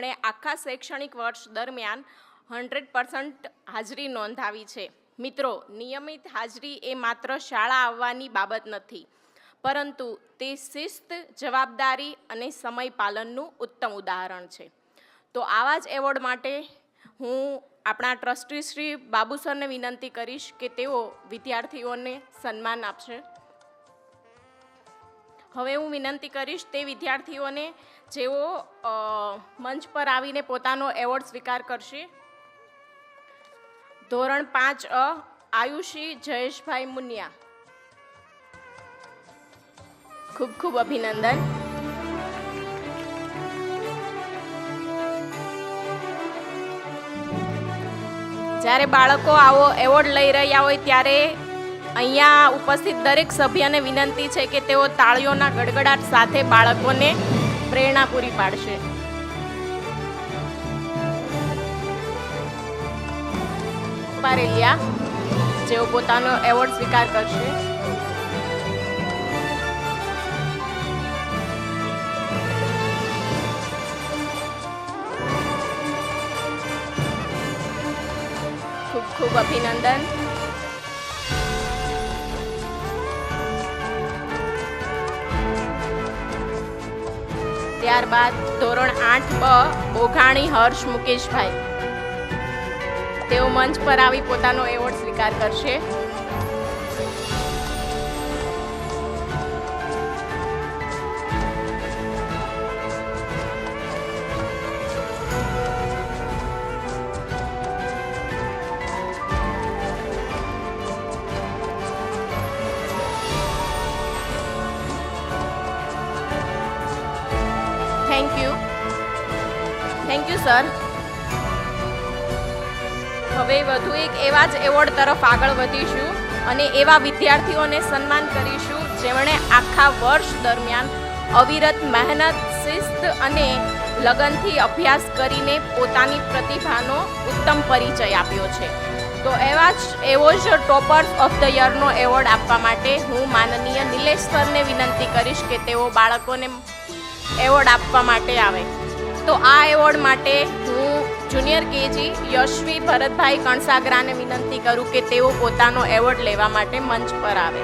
જેમણે આખા શૈક્ષણિક વર્ષ દરમિયાન 100% હાજરી નોંધાવી છે। મિત્રો, નિયમિત હાજરી એ માત્ર શાળા આવવાની બાબત નથી, પરંતુ તે શિસ્ત, જવાબદારી અને સમય પાલનનું ઉત્તમ ઉદાહરણ છે। તો આવા જ એવોર્ડ માટે હું આપણા ટ્રસ્ટી શ્રી બાબુ સરને વિનંતી કરીશ કે તેઓ વિદ્યાર્થીઓને સન્માન આપશે। હવે હું વિનંતી કરીશ તે વિદ્યાર્થીઓને જેઓ મંચ પર આવીને પોતાનો એવોર્ડ સ્વીકાર કરશે। ધોરણ 5 આયુષી જયેશભાઈ મુનિયા, ખૂબ ખૂબ અભિનંદન। જ્યારે બાળકો આવો એવોર્ડ લઈ રહ્યા હોય ત્યારે અહીંયા ઉપસ્થિત દરેક સભ્યને વિનંતી છે કે તેઓ તાળીઓના ગડગડાટ સાથે બાળકોને પ્રેરણા પૂરી પાડશે। પારેલિયા, જેઓ પોતાનો એવોર્ડ સ્વીકાર કરશે। ખૂબ ખૂબ અભિનંદન। ત્યારબાદ ધોરણ 8 બોઘાણી હર્ષ મુકેશભાઈ, તેઓ મંચ પર આવી પોતાનો એવોર્ડ સ્વીકાર કરશે। Thank you sir. હવે વધુ એક એવા જ એવોર્ડ તરફ આગળ વધીશું અને એવા વિદ્યાર્થીઓને સન્માન કરીશું જેમણે આખા વર્ષ દરમિયાન અવિરત મહેનત, શિસ્ત અને લગનથી અભ્યાસ કરીને પોતાની પ્રતિભાનો ઉત્તમ પરિચય આપ્યો છે। તો એવો જ ટોપર્સ ઓફ ધ યરનો એવોર્ડ આપવા માટે હું માનનીય નિલેશ સરને વિનંતી કરીશ કે તેઓ બાળકોને એવોર્ડ આપવા માટે આવે। તો આ એવોર્ડ માટે હું જુનિયર કેજી યશવી ભરતભાઈ કણસાગરાને વિનંતી કરું કે તેઓ પોતાનો એવોર્ડ લેવા માટે મંચ પર આવે।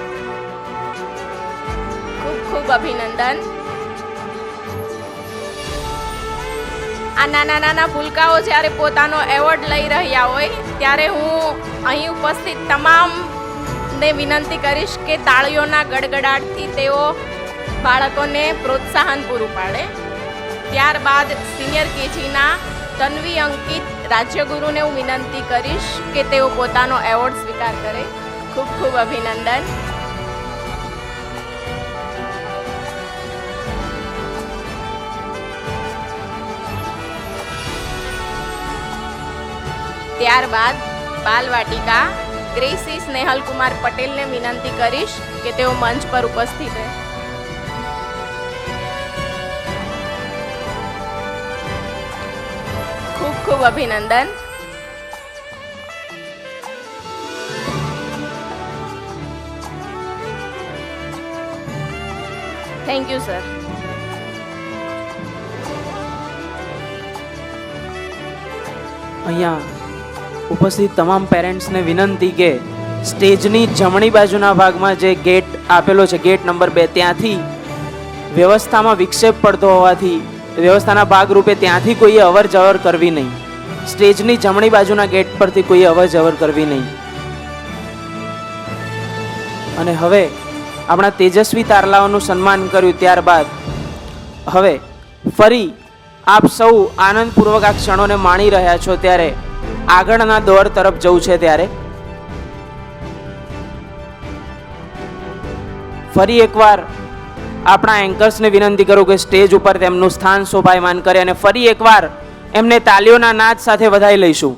ખૂબ ખૂબ અભિનંદન। આ નાના નાના ભૂલકાઓ જ્યારે પોતાનો એવોર્ડ લઈ રહ્યા હોય ત્યારે હું અહીં ઉપસ્થિત તમામને વિનંતી કરીશ કે તાળીઓના ગડગડાટથી તેઓ બાળકોને પ્રોત્સાહન પૂરું પાડે। ત્યારબાદ સિનિયર કેજીના તન્વી અંકિત રાજ્યગુરુને હું વિનંતી કરીશ કે તેઓ પોતાનો એવોર્ડ સ્વીકાર કરે। ખૂબ ખૂબ અભિનંદન। ત્યારબાદ બાલવાટિકા ગ્રેસી સ્નેહલકુમાર પટેલને વિનંતી કરીશ કે તેઓ મંચ પર ઉપસ્થિત રહે। ખૂબ ખૂબ અભિનંદન। Thank you sir. અહીંયા ઉપસ્થિત તમામ પેરેન્ટ્સને વિનંતી કે સ્ટેજની જમણી બાજુના ભાગમાં જે ગેટ આપેલો છે, ગેટ નંબર 2, ત્યાંથી વ્યવસ્થામાં વિક્ષેપ પડતો હોવાથી વ્યવસ્થાના ભાગરૂપે ત્યાંથી કોઈએ અવર જવર કરવી નહીં। સ્ટેજની જમણી બાજુના ગેટ પરથી કોઈએ અવર જવર કરવી નહીં। અને હવે આપણા તેજસ્વી તારલાઓનું સન્માન કર્યું ત્યારબાદ હવે ફરી આપ સૌ આનંદપૂર્વક આ ક્ષણોને માણી રહ્યા છો ત્યારે આગળના દોર તરફ જવું છે ત્યારે ફરી એકવાર આપણા એન્કર્સને વિનંતી કરું કે સ્ટેજ ઉપર તેમનું સ્થાન શોભાયમાન કરે અને ફરી એકવાર એમને તાલીઓના નાદ સાથે વધાવી લઈશું।